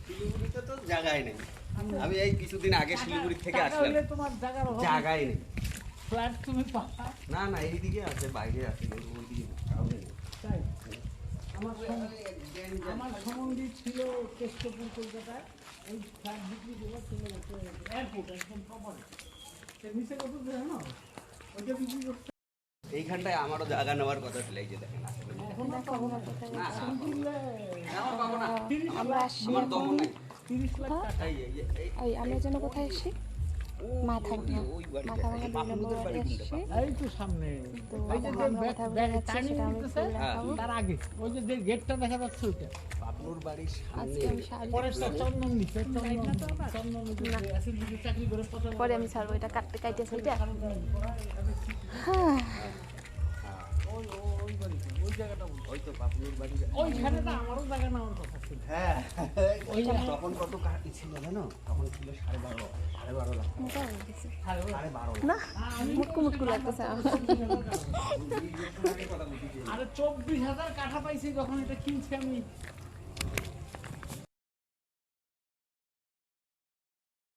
শিলিগুড়িতে তো জায়গাই নেই। আমি এই কিছুদিন আগে শিলিগুড়ি থেকে আসলাম, তোমার জায়গার জায়গাই নেই। ফ্ল্যাট তুমি পাবা না না, এইদিকে আছে, বাইরে আছে, ওইদিকে নেই। তাই আমার সম্বন্ধী ছিল কেষ্টপুর কলকাতায়, ওই ফ্ল্যাট বিক্রি করে চলে গেছে এয়ারপোর্ট একদম প্রপারে নিচে কত জানো ওইটা বিক্রি করতে। এইখানটায় আমারও জায়গা নেওয়ার কথা ছিল, এই যে দেখেন এখন পাবো না, পাবো না, আমরা আসছি আমার দম নাই। 30 লাখ টাকা। ওই আমরা যেন কোথায় আসি মাথা ভাঙা 2 নম্বর ওয়ার্ডে আসছি। এই তো সামনে তো ওই যে আমরা কোথায় বসে আছি টার্নিং সেটা আমি নিতেছে, বলে দেখাবো। তার আগে ওই যে গেটটা দেখা যাচ্ছে ওইটা বাবলুর বাড়ির আজকে সামনে। আমি শাড়ি পরে পরছি। চন্দন নিচ্ছে, চন্দন অ্যাসিড চাকরি করে পরে আমি ছাড়বো এটা কাটতে সেটা। হ্যাঁ ওই তো বাবলুর বাড়ির। ওইখানে তো আমারও জায়গা নেওয়ার কথা ছিল। হ্যাঁ, তখন কত কাটি ছিল জানো? তখন ছিল 12.5 লাখ। মোটা হয়ে গেছে 12.5 না, মুটকু লাগতেছে আমার। আরে 24,000 কাঠা পাইছি যখন এটা কিনছি আমি